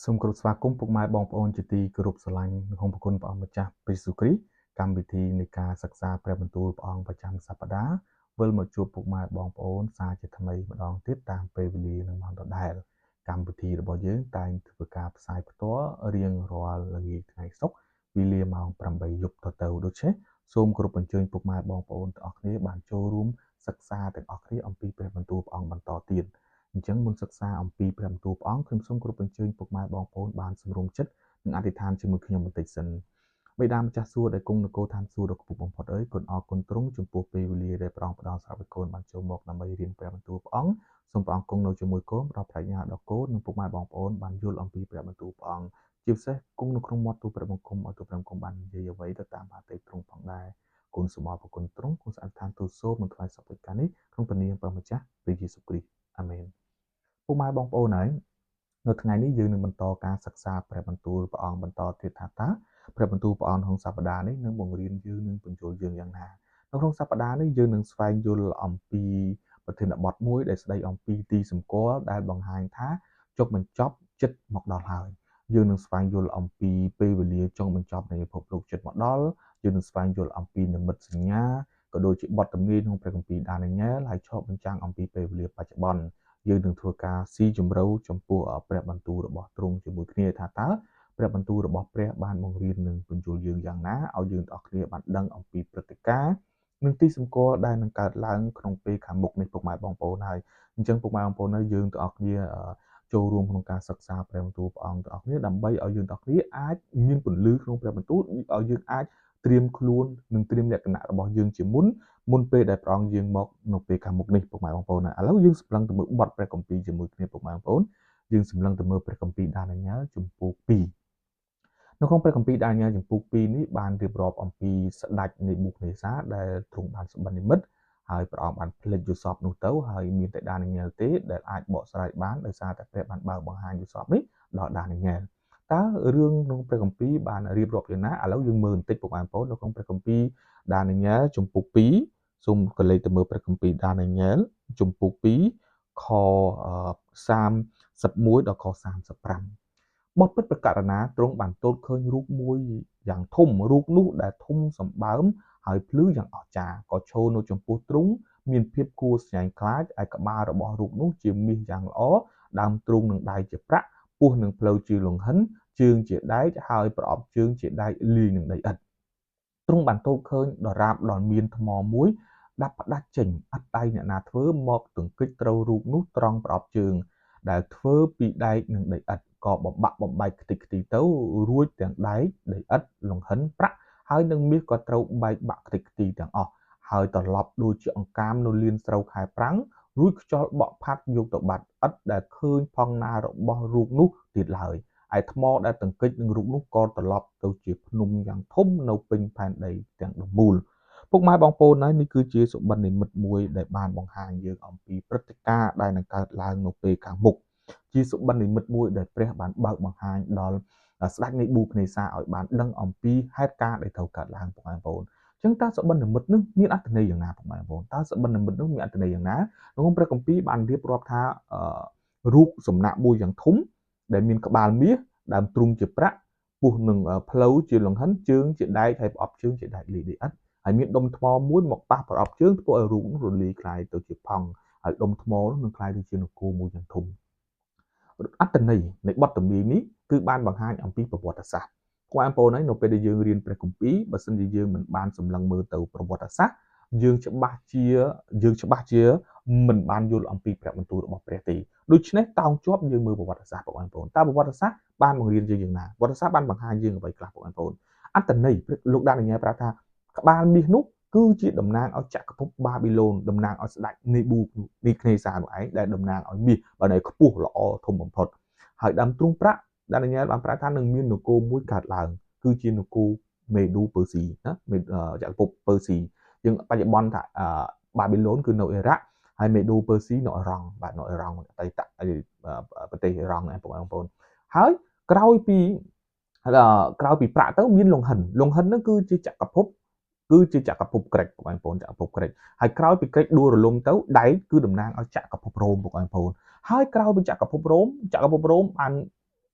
សូមគោរពស្វាគមន៍ពុកម៉ែបងប្អូនជាទីគោរពស្រឡាញ់ក្នុងព្រះគុណព្រះអង្គម្ចាស់ព្រះយេស៊ូវគ្រីស្ទកម្មវិធីនៃការសិក្សាព្រះបន្ទូលព្រះអង្គប្រចាំសប្តាហ៍វិលមកជួបពុកម៉ែបងប្អូនសារជាថ្មីម្ដងទៀតតាមពេលវេលានឹងម៉ោងដដែលកម្មវិធីរបស់យើងតែងធ្វើការផ្សាយផ្ទាល់រៀងរាល់ល្ងាចថ្ងៃសុក្រវេលាម៉ោង8យប់ទៅដូច្នេះសូមគោរពអញ្ជើញពុកម៉ែបងប្អូនទាំងអស់គ្នាបានចូលរួមសិក្សាទាំងអស់គ្នាអំពីព្រះបន្ទូលព្រះអង្គបន្តទៀតអញ្ចឹងមុនសិក្សាអំពីព្រះបន្ទូលព្រះអង្គខ្ញុំសូមគោរពអញ្ជើញពុកម៉ែបងប្អូនបានសម្រុំចិត្តនិងអធិដ្ឋានជាមួយខ្ញុំបន្តិចសិនបិតាម្ចាស់សួគ៌ដែលគង់នគរឋានសួគ៌ដ៏ខ្ពស់បំផុតអើយគុណអរគុណទ្រង់ចំពោះពេលវេលាដែលព្រះអង្គផ្ដល់ស្រាប់ឲ្យកូនបានចូលមកដើម្បីរៀនព្រះបន្ទូលព្រះអង្គសូមព្រះអង្គគង់នៅជាមួយកូនផ្ដល់ប្រាជ្ញាដល់កូននិងពុកម៉ែបងប្អូនបានយល់អំពីព្រះបន្ទូលព្រះអង្គជាពិសេសគង់នៅក្នុងមាត់ទូព្រះបង្គំឲ្យទូព្រះបង្គំបាននិយាយអ្វីទៅតាមហត្ថលេខទ្រង់ផងដែរគុណសូមអរគុណទ្រង់គុណស្អិតឋានទូលសូមនឹងថ្វាយសពកិច្ចការនេះក្នុងព្រះនាមព្រះម្ចាស់ព្រះយេស៊ូវគ្រីស្ទអាមែនពុកម៉ែបងប្អូនហើយនៅថ្ងៃនេះយើងនឹងបន្តការសិក្សាព្រះបន្ទូលព្រះអង្គបន្តទៀតថាតើព្រះបន្ទូលព្រះអង្គក្នុងសប្តាហ៍នេះនឹងបង្រៀនយើងនឹងបញ្ចូលយើងយ៉ាងណានៅក្នុងសប្តាហ៍នេះយើងនឹងស្វែងយល់អំពីប្រធានបទមួយដែលស្ដីអំពីទីសម្គាល់ដែលបង្ហាញថាជោគបញ្ចប់ចិត្តមកដល់ហើយយើងនឹងស្វែងយល់អំពីពេលវេលាចុងបញ្ចប់នៃពិភពលោកចិត្តមកដល់យើងនឹងស្វែងយល់អំពីនិមិត្តសញ្ញាក៏ដូចជាបទទំនាយក្នុងព្រះគម្ពីរដានីញ៉ែលហើយឆ្លុះបញ្ចាំងអំពីពេលវេលាបច្ចុប្បន្នយើងនឹងធ្វើការស៊ីជម្រៅចំពោះព្រះបន្ទូលរបស់ទ្រង់ជាមួយគ្នាថាតើព្រះបន្ទូលរបស់ព្រះបានបង្រៀននិងពន្យល់យើងយ៉ាងណាឲ្យយើងទាំងអស់គ្នាបានដឹងអំពីព្រឹត្តិការណ៍និងទីសម្គាល់ដែលនឹងកើតឡើងក្នុងពេលខាងមុខនេះពុកម៉ែបងប្អូនហើយអញ្ចឹងពុកម៉ែបងប្អូនយើងទាំងអស់គ្នាចូលរួមក្នុងការសិក្សាព្រះបន្ទូលព្រះអង្គទាំងអស់គ្នាដើម្បីឲ្យយើងទាំងអស់គ្នាអាចមានពន្លឺក្នុងព្រះបន្ទូលឲ្យយើងអាចត្រៀមខ្លួននិងត្រៀមលក្ខណៈរបស់យើងជាមុនពេលដែលព្រះអង្គយាងមកនៅពេលខាងមុខនេះពុកម៉ែបងប្អូនឥឡូវយើងសម្លឹងទៅមើលបទព្រះគម្ពីរជាមួយគ្នាពុកម៉ែបងប្អូនយើងសម្លឹងទៅមើលព្រះគម្ពីរដានីញ៉ែលជំពូក2នៅក្នុងព្រះគម្ពីរដានីញ៉ែលជំពូក2នេះបានរៀបរាប់អំពីស្ដេចនៃប៊ូខនេសាដែលទ្រង់បានសម្បិតនិមិត្តហើយព្រះអង្គបានផ្លេចយល់សពនោះទៅហើយមានតែដានីញ៉ែលទេដែលអាចបកស្រាយបានដោយសារតែព្រះបានបើកបង្ហាញយល់សពនេះដល់ដានីញ៉ែលតើរឿងក្នុងព្រះគម្ពីរបានរៀបរាប់យ៉ាងណាឥឡូវយើងមើលបន្តិចពុកម៉ែបងប្អូននៅក្នុងព្រះគម្ពីរដានីញ៉ែលជំពូក2សូមកលេចទៅមើលព្រះគម្ពីរដានីញ៉ែលជំពូក2ខ31ដល់ខ35បបិទ្ធប្រកាសណាទ្រង់បានទតឃើញរូបមួយយ៉ាងធំរូបនោះដែលធំសម្បើមហើយភ្លឺយ៉ាងអស្ចារ្យក៏ឈរនៅចំពោះទ្រង់មានភាពគួរស្ញែងខ្លាចឯក្បាលរបស់រូបនោះជាមាសយ៉ាងល្អដើមទ្រូងនឹងដៃជាប្រាក់ពោះនឹងភ្លៅជាលង្ហិនជើងជាដែកហើយប្រអប់ជើងជាដែកលាយនឹងដីឥដ្ឋទ្រង់បានទតឃើញដរាបដល់មានថ្មមួយដាប់ផ្ដាច់ចេញអត់ដៃអ្នកណាធ្វើមកទង្គិចត្រូវរូបនោះត្រង់ប្រអប់ជើងដែលធ្វើពីដែកនិងដីឥដ្ឋក៏បំបាក់បំបែកខ្ទេចខ្ទីទៅរួចទាំងដែកដីឥដ្ឋលង្ហិនប្រាក់ហើយនឹងមាសក៏ត្រូវបែកបាក់ខ្ទេចខ្ទីទាំងអស់ហើយត្រឡប់ដូចជាអង្កាមនៅលានស្រូវខែប្រាំងរួចខ្យល់បក់ផាត់យកទៅបាត់ឥតដែលឃើញផងណារបស់រូបនោះទៀតឡើយឯថ្មដែលទង្គិចនឹងរូបនោះក៏ត្រឡប់ទៅជាភ្នំយ៉ាងធំនៅពេញផែនដីទាំងដំមូលពុកម៉ែបងប្អូនហើយនេះគឺជាសុបិននិមិត្តមួយដែលបានបង្ហាញយើងអំពីព្រឹត្តិការណ៍ដែលនឹងកើតឡើងនៅពេលខាងមុខជាសុបិននិមិត្តមួយដែលព្រះបានបើកបង្ហាញដល់ស្ដេចនៃប៊ូខនេសាឲ្យបានដឹងអំពីហេតុការណ៍ដែលត្រូវកើតឡើងពុកម៉ែបងប្អូនអញ្ចឹងតើសុបិននិមិត្តនោះមានអត្ថន័យយ៉ាងណាពុកម៉ែបងប្អូនតើសុបិននិមិត្តនោះមានអត្ថន័យយ៉ាងណាក្នុងព្រះគម្ពីរបានរៀបរាប់ថារូបសំណាកមួយយ៉ាងធំដែលមានក្បាលមាសដើមទ្រូងជាប្រាក់ពោះនឹងផ្លូវជាលង្ហិនជើងជាដែកហើយប្រអប់ជើងជាដែកលាយដីឥដ្ឋហើយមានដុំថ្មមួយមកប៉ះប្រអប់ជើងធ្វើឲ្យរូបនោះរលាយคล้ายទៅជាផង់ហើយដុំថ្មនោះនឹងคล้ายទៅជានគរមួយយ៉ាងធំអត្ថន័យនៃបទទំនាយនេះគឺបានបង្ហាញអំពីប្រវត្តិសាស្ត្របងប្អូនហើយនៅពេលដែលយើងរៀនព្រះគម្ពីរបើសិនជាយើងមិនបានសម្លឹងមើលទៅប្រវត្តិសាស្ត្រយើងច្បាស់ជាមិនបានយល់អំពីព្រះបន្ទូលរបស់ព្រះទេដូច្នេះតោងជាប់យើងមើលប្រវត្តិសាស្ត្របងប្អូនតើប្រវត្តិសាស្ត្របានបង្រៀនយើងយ៉ាងណាប្រវត្តិសាស្ត្របានបង្ហាញយើងអ្វីខ្លះបងប្អូនអត្ថន័យលោកដានីញ៉ែលប្រាប់ថាក្បាលមាសនោះគឺជាតំណាងឲ្យចក្រភពបាប៊ីឡូនតំណាងឲ្យស្ដេចនេប៊ូនីខនេសានោះឯងដែលតំណាងឲ្យមាសបើនៅខ្ពស់ល្អធំបំផុតហើយដើមទ្រូងប្រាក់ដានីញ៉ែលបានប្រាប់ថានឹងមាននគរមួយកើតឡើងគឺជានគរមេឌូពឺស៊ីណាចក្រភពពឺស៊ីយើងបច្ចុប្បន្នថាបាប៊ីឡូនគឺនៅអ៊ីរ៉ាក់ហើយមេឌូពឺស៊ីនៅអ៊ីរ៉ង់បាទនៅអ៊ីរ៉ង់អតីតប្រទេសអ៊ីរ៉ង់ណាបងប្អូនហើយក្រោយពីប្រាក់ទៅមានលង្ហិនហ្នឹងគឺជាចក្រភពក្រិចបងប្អូនចក្រភពក្រិចហើយក្រោយពីក្រិចដួលរលំទៅដែកគឺតំណាងឲ្យចក្រភពរ៉ូមបងប្អូនហើយក្រោយពីចក្រភពរ៉ូមបាន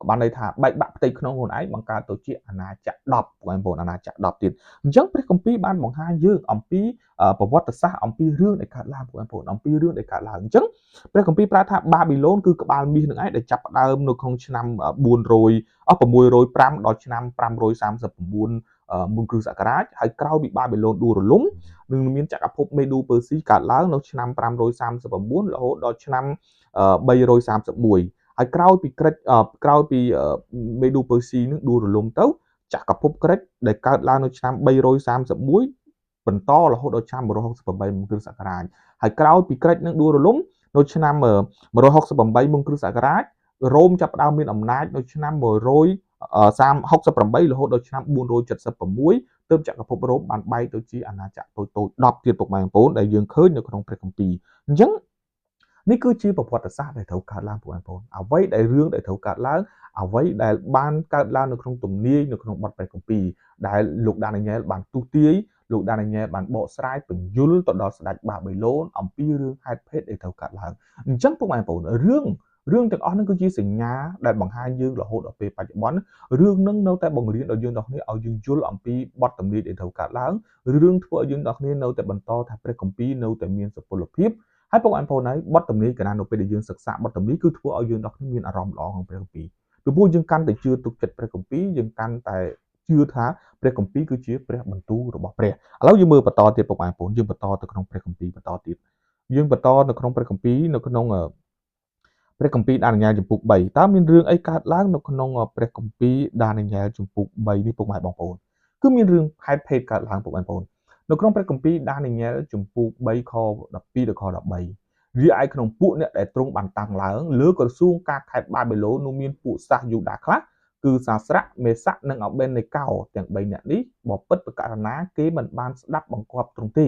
ក៏បានន័យថាបែកបាក់ផ្ទៃក្នុងខ្លួនឯងបង្កើតទៅជាអាណាចក្រ10បងប្អូនអាណាចក្រ10ទៀតអញ្ចឹងព្រះគម្ពីរបានបង្ហាញយើងអំពីប្រវត្តិសាស្ត្រអំពីរឿងដែលកើតឡើងបងប្អូនអំពីរឿងដែលកើតឡើងអញ្ចឹងព្រះគម្ពីរប្រាប់ថាបាប៊ីឡូនគឺក្បាលមាសនឹងឯងដែលចាប់ផ្ដើមនៅក្នុងឆ្នាំ605ដល់ឆ្នាំ539មុនគ្រិស្តសករាជហើយក្រោយពីបាប៊ីឡូនដួលរលំនឹងមានចក្រភពមេឌូពឺស៊ីកើតឡើងនៅឆ្នាំ539រហូតដល់ឆ្នាំ331ហើយក្រោយពីមេឌូពឺស៊ីនឹងដួលរលំទៅចក្រភពក្រិចដែលកើតឡើងនៅឆ្នាំ331បន្តរហូតដល់ឆ្នាំ168មុនគ្រិស្តសករាជហើយក្រោយពីក្រិចនឹងដួលរលំនៅឆ្នាំ168មុនគ្រិស្តសករាជរ៉ូមចាប់ផ្ដើមមានអំណាចនៅឆ្នាំ168រហូតដល់ឆ្នាំ476ទើបចក្រភពរ៉ូមបានបែកទៅជាអាណាចក្រតូចៗ10ទៀតពុកម៉ែបងប្អូនដែលយើងឃើញនៅក្នុងព្រះគម្ពីរអញ្ចឹងនេះគឺជាប្រវត្តិសាស្ត្រដែលត្រូវកើតឡើងបងប្អូនអ្វីដែលរឿងដែលត្រូវកើតឡើងអ្វីដែលបានកើតឡើងនៅក្នុងទំនាយនៅក្នុងបទព្រះគម្ពីរដែលលោកដានីយ៉ែលបានទូទាយលោកដានីយ៉ែលបានបកស្រាយពន្យល់ទៅដល់ស្ដេចបាប៊ីឡូនអំពីរឿងហេតុភេទដែលត្រូវកើតឡើងអញ្ចឹងពុកម៉ែបងប្អូនរឿងទាំងអស់ហ្នឹងគឺជាសញ្ញាដែលបង្ហាញយើងរហូតដល់ពេលបច្ចុប្បន្នរឿងហ្នឹងនៅតែបង្រៀនដល់យើងទាំងគ្នាឲ្យយើងយល់អំពីបទទំនាយដែលត្រូវកើតឡើងរឿងធ្វើឲ្យយើងទាំងគ្នានៅតែបន្តថាព្រះគម្ពីរនៅតែមានសុពលភាពហើយបងប្អូនហើយបទទំនាយកណ្ដាលនៅពេលដែលយើងសិក្សាបទទំនាយគឺធ្វើឲ្យយើងទាំងគ្នាមានអារម្មណ៍ល្អក្នុងព្រះគម្ពីរពីព្រោះយើងកាន់តែជឿទុកចិត្តព្រះគម្ពីរយើងកាន់តែជឿថាព្រះគម្ពីរគឺជាព្រះបន្ទូលរបស់ព្រះឥឡូវយើងមើលបន្តទៀតបងប្អូនយើងបន្តទៅក្នុងព្រះគម្ពីរបន្តទៀតយើងបន្តនៅក្នុងព្រះគម្ពីរនៅក្នុងព្រះគម្ពីរដានីយ៉ែលជំពូក3តើមានរឿងអីកើតឡើងនៅក្នុងព្រះគម្ពីរដានីយ៉ែលជំពូក3នេះពុកម៉ែបងប្អូនគឺមានរឿងហេតុភេទកើតឡើងពុកម៉ែបងប្អូននៅក្នុងព្រះគម្ពីរដានីយ៉ែលជំពូក3ខ12ដល់ខ13វាឯក្នុងពួកអ្នកដែលទ្រង់បានតាំងឡើងលើក្រសួងការខេត្តបាប៊ីឡូននោះមានពួកសាសយូដាខ្លះគឺសាស្រៈមេស័កនិងអាបេនេកោទាំង3អ្នកនេះបើពិតប្រការណាគេមិនបានស្ដាប់បង្គាប់ទ្រង់ទេ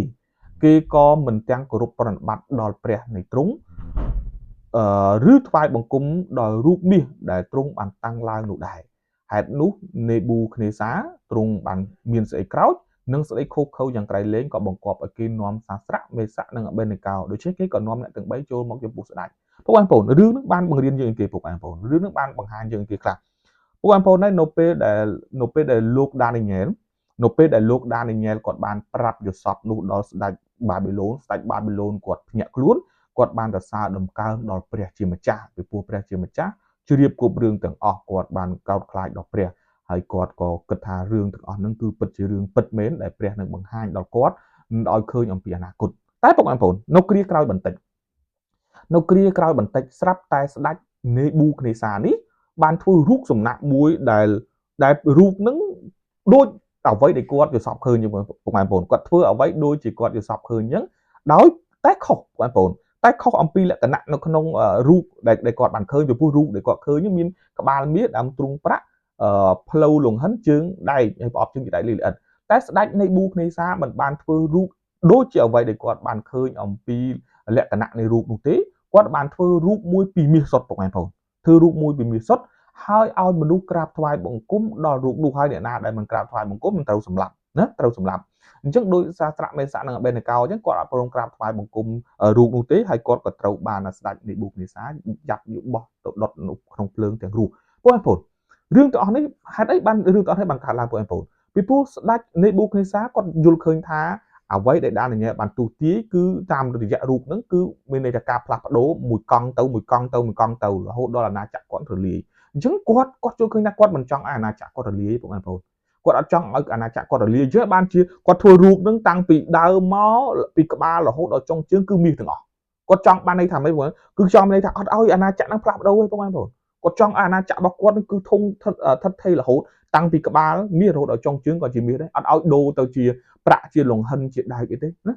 គេក៏មិនទាំងគោរពប្រណិប័តដល់ព្រះនៃទ្រង់ឬថ្វាយបង្គំដល់រូបមាសដែលទ្រង់បានតាំងឡើងនោះដែរហេតុនោះនេប៊ូខនេសាទ្រង់បានមានស្អីក្រោធនិងស្ដីខូខើយ៉ាងក្រៃលែងក៏បង្គាប់ឲ្យគេនាំសាស្រៈមេស័កនិងអាបេនេកោដូច្នេះគេក៏នាំអ្នកទាំង3ចូលមកចំពោះស្ដេចបងប្អូនរឿងនឹងបានបង្រៀនយើងគេបងប្អូនរឿងនឹងបានបង្ហាញយើងគេខ្លះបងប្អូនហើយនៅពេលដែលលោកដានីយ៉ែលគាត់បានប្រាប់យូសបនោះដល់ស្ដេចបាប៊ីឡូនគាត់ភ្ញាក់ខ្លួនគាត់បានសរសើរដំកើងដល់ព្រះជាម្ចាស់ពីព្រោះព្រះជាម្ចាស់ជ្រាបគ្រប់រឿងទាំងអស់គាត់បានកោតខ្លាចដល់ព្រះហើយគាត់ក៏គិតថារឿងទាំងអស់ហ្នឹងគឺពិតជារឿងពិតមែនដែលព្រះនឹងបង្ហាញដល់គាត់ឲ្យឃើញអំពីអនាគតតែបងប្អូននៅគ្រាក្រោយបន្តិចស្រាប់តែស្ដេចនេប៊ូខនេសានេះបានធ្វើរូបសំណាកមួយដែលរូបហ្នឹងដូចអ្វីដែលគាត់យល់សពឃើញបងប្អូនគាត់ធ្វើអ្វីដូចជាគាត់យល់សពឃើញអញ្ចឹងដោយតែខុសបងប្អូនតែខុសអំពីលក្ខណៈនៅក្នុងរូបដែលគាត់បានឃើញពីព្រោះរូបដែលគាត់ឃើញមានក្បាលមាសដើមទ្រូងប្រាក់ផ្លូវលង្ហិនជើងដែកហើយប្រអប់ជើងជាដែកលីល្អិតតែស្ដេចនេប៊ូខនេសាមិនបានធ្វើរូបដូចជាអ្វីដែលគាត់បានឃើញអំពីលក្ខណៈនៃរូបនោះទេគាត់បានធ្វើរូបមួយពីមាសសុទ្ធបងប្អូនធ្វើរូបមួយពីមាសសុទ្ធហើយឲ្យមនុស្សក្រាបថ្វាយបង្គំដល់រូបនោះហើយអ្នកណាដែលមិនក្រាបថ្វាយបង្គំនឹងត្រូវសម្លាប់ណាត្រូវសម្លាប់អញ្ចឹងដោយសាស្រៈមេស័កនិងអាបេនេកោអញ្ចឹងគាត់អត់ព្រមក្រាបថ្វាយបង្គំរូបនោះទេហើយគាត់ក៏ត្រូវបានស្ដេចនេប៊ូខនេសាចាប់យកបោះទៅដុតក្នុងភ្លើងទាំងរូបបងប្អូនរឿងទាំងអស់នេះហេតុអីបានរឿងទាំងអស់នេះបានកើតឡើងបងប្អូនពីព្រោះស្ដេចនេប៊ូខនេសាគាត់យល់ឃើញថាអ្វីដែលដានីយ៉ែលបានទូទាយគឺតាមរយៈរូបហ្នឹងគឺមានន័យថាការផ្លាស់ប្ដូរមួយកង់ទៅរហូតដល់អាណាចក្រគាត់រលាយអញ្ចឹងគាត់យល់ឃើញថាគាត់មិនចង់ឲ្យអាណាចក្រគាត់រលាយបងប្អូនគាត់អត់ចង់ឲ្យអាណាចក្រគាត់រលាយអញ្ចឹងបានជាគាត់ធ្វើរូបហ្នឹងតាំងពីដើមមកពីក្បាលរហូតដល់ចុងជើងគឺមាសទាំងអស់គាត់ចង់បានន័យថាម៉េចបងគឺចង់មានន័យថាអត់ឲ្យអាណាចក្រហ្នឹងផ្លាស់ប្ដូរទេបងប្អូនគាត់ចង់ឲ្យអាណាចក្ររបស់គាត់គឺធំថិតថេររហូតតាំងពីក្បាលមាសរហូតដល់ចុងជើងក៏ជាមាសដែរអត់ឲ្យដូរទៅជាប្រាក់ជាលង្ហិនជាដែកអីទេណា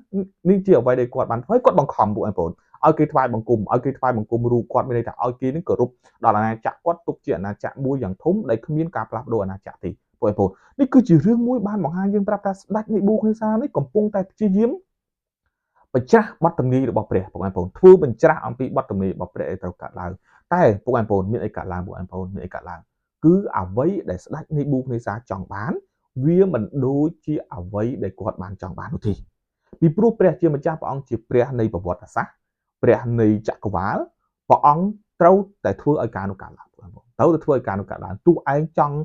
នេះជាអ្វីដែលគាត់បានធ្វើគាត់បង្ខំពួកបងប្អូនឲ្យគេថ្វាយបង្គំរូបគាត់មានន័យថាឲ្យគេនឹងគោរពដល់អាណាចក្រគាត់ទុកជាអាណាចក្រមួយយ៉ាងធំដែលគ្មានការផ្លាស់ប្ដូរអាណាចក្រទេបងប្អូននេះគឺជារឿងមួយបានបង្ហាញយើងប្រាប់ថាស្ដេចនេប៊ូខនេសានេះកំពុងតែព្យាយាមបញ្ច្រាស់បទទំនាយរបស់ព្រះបងប្អូនធ្វើបញ្ច្រាស់អំពីបទទំនាយរបស់ព្រះឲ្យត្រូវកាត់ឡើងតែបងប្អូនមានអីកាត់ឡើងបងប្អូនមានអីកាត់ឡើងគឺអ្វីដែលស្ដេចនេប៊ូខនេសាចង់បានវាមិនដូចជាអ្វីដែលគាត់បានចង់បាននោះទេពីព្រោះព្រះជាម្ចាស់ព្រះអង្គជាព្រះនៃប្រវត្តិសាស្ត្រព្រះនៃចក្រវាលព្រះអង្គត្រូវតែធ្វើឲ្យការនោះកើតឡើងបងប្អូន ទៅធ្វើឲ្យការនោះកើតឡើងទោះឯងចង់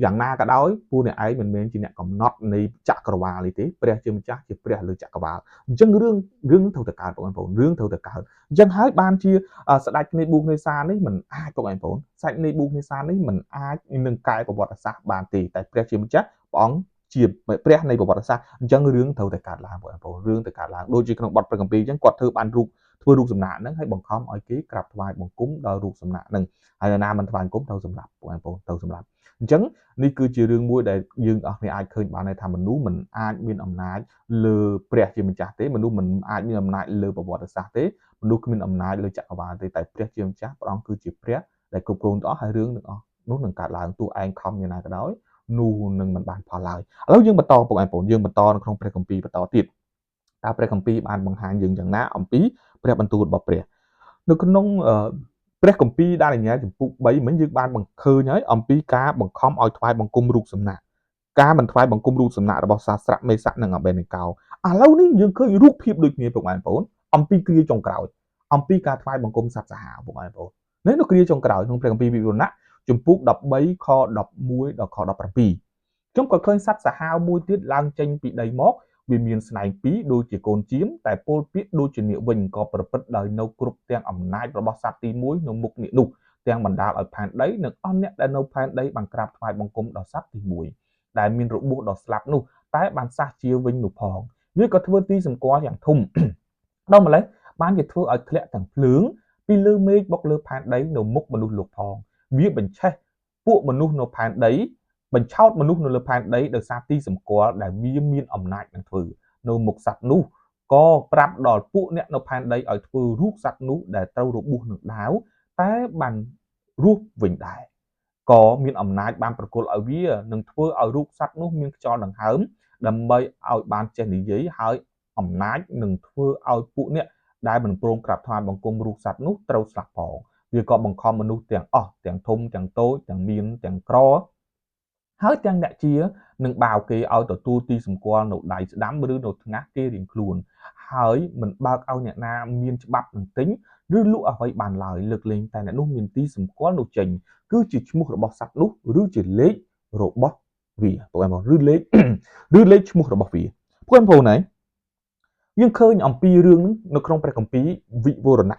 យ៉ាងណាក៏ដោយពួកអ្នកឯងមិនមែនជាអ្នកកំណត់នៃចក្រវាលទេព្រះជាម្ចាស់ជាព្រះលើចក្រវាលអញ្ចឹងរឿងត្រូវតែកើតបងប្អូនរឿងត្រូវតែកើតអញ្ចឹងហើយបានជាស្ដេចនេប៊ូខនេសានេះមិនអាចបងប្អូនស្ដេចនេប៊ូខនេសានេះមិនអាចនឹងកែប្រវត្តិសាស្ត្របានទេតែព្រះជាម្ចាស់ព្រះអង្គជាព្រះនៃប្រវត្តិសាស្ត្រអញ្ចឹងរឿងត្រូវតែកើតឡើងបងប្អូនរឿងទៅកើតឡើងដូចជាក្នុងបទព្រះគម្ពីរអញ្ចឹងគាត់ធ្វើបានធ្វើរូបសំណាកហ្នឹងហើយបង្ខំឲ្យគេក្រាបថ្វាយបង្គំដល់រូបសំណាកហ្នឹងហើយណាមិនថ្វាយបង្គំត្រូវសម្លាប់បងប្អូនត្រូវសម្លាប់អញ្ចឹងនេះគឺជារឿងមួយដែលយើងអស់គ្នាអាចឃើញបានថាមនុស្សមិនអាចមានអំណាចលើព្រះជាម្ចាស់ទេមនុស្សមិនអាចមានអំណាចលើប្រវត្តិសាស្ត្រទេមនុស្សគ្មានអំណាចលើចក្រវាលទេតែព្រះជាម្ចាស់ព្រះអង្គគឺជាព្រះដែលគ្រប់គ្រងទាំងអស់ហើយរឿងទាំងអស់នោះនឹងកើតឡើងទោះឯងខំយ៉ាងណាក៏ដោយនោះនឹងមិនបានផលឡើយឥឡូវយើងបន្តបងប្អូនយើងបន្តនៅក្នុងព្រះគម្ពីរបន្តទៀតតើព្រះគម្ពីរបានបង្ហាញយើងយ៉ាងណាអំពីព្រះបន្ទូលរបស់ព្រះនៅក្នុងព្រះគម្ពីរដានីយ៉ែលចំពុក3មិញយើងបានបង្ឃើញហើយអំពីការបង្ខំឲ្យថ្វាយបង្គំរូបសំណាកការមិនថ្វាយបង្គំរូបសំណាករបស់សាស្រៈមេសៈនិងអាបេនេកោឥឡូវនេះយើងឃើញរូបភាពដូចគ្នាបងប្អូនអំពីគ្រាចុងក្រោយអំពីការថ្វាយបង្គំសត្វសាហាវបងប្អូននេះនៅគ្រាចុងក្រោយក្នុងព្រះគម្ពីរវិវរណៈចំពុក13ខ11ដល់ខ17ខ្ញុំក៏ឃើញសត្វសាហាវមួយទៀតឡើងចេញពីដីមកវាមានស្នែងពីរដូចជាកូនជៀមតែពោលពាក្យដូចជានាគវិញក៏ប្រព្រឹត្តដោយនៅគ្រប់ទាំងអំណាចរបស់សត្វទី1នៅមុខនាគនោះទាំងបណ្ដាលឲ្យផែនដីនិងអស់អ្នកដែលនៅផែនដីបានក្រាបថ្វាយបង្គំដល់សត្វទី1ដែលមានរបួសដល់ស្លាប់នោះតែបានសះជាវិញនោះផងវាក៏ធ្វើទីសម្គាល់យ៉ាងធំដល់ម្លេះបានជាធ្វើឲ្យធ្លាក់ទាំងភ្លើងពីលើមេឃមកលើផែនដីនៅមុខមនុស្សលោកផងវាបញ្ឆេះពួកមនុស្សនៅផែនដីបញ្ឆោតមនុស្សនៅលើផែនដីដោយសារទីសម្គាល់ដែលវាមានអំណាចនឹងធ្វើនៅមុខសត្វនោះក៏ប្រាប់ដល់ពួកអ្នកនៅផែនដីឲ្យធ្វើរូបសត្វនោះដែលត្រូវរបួសនឹងដាវតែបានរស់វិញដែរក៏មានអំណាចបានប្រគល់ឲ្យវានឹងធ្វើឲ្យរូបសត្វនោះមានខ្យល់ដង្ហើមដើម្បីឲ្យបានចេះនិយាយហើយអំណាចនឹងធ្វើឲ្យពួកអ្នកដែលមិនព្រមក្រាបថ្វាយបង្គំរូបសត្វនោះត្រូវស្លាប់ផងវាក៏បង្ខំមនុស្សទាំងអស់ទាំងធំទាំងតូចទាំងមានទាំងក្រហើយទាំងអ្នកជានឹងបាវគេឲ្យទទួលទីសម្គាល់នៅដៃស្ដាំឬនៅថ្ងាសគេរៀងខ្លួនហើយមិនបើកឲ្យអ្នកណាមានច្បាប់នឹងទិញឬលក់អ្វីបានឡើយលើកលែងតែអ្នកនោះមានទីសម្គាល់នោះចេញគឺជាឈ្មោះរបស់សត្វនោះឬជាលេខរបស់វាបងប្អូនឬលេខឈ្មោះរបស់វាបងប្អូនហើយយើងឃើញអំពីរឿងនេះនៅក្នុងព្រះគម្ពីរវិវរណៈ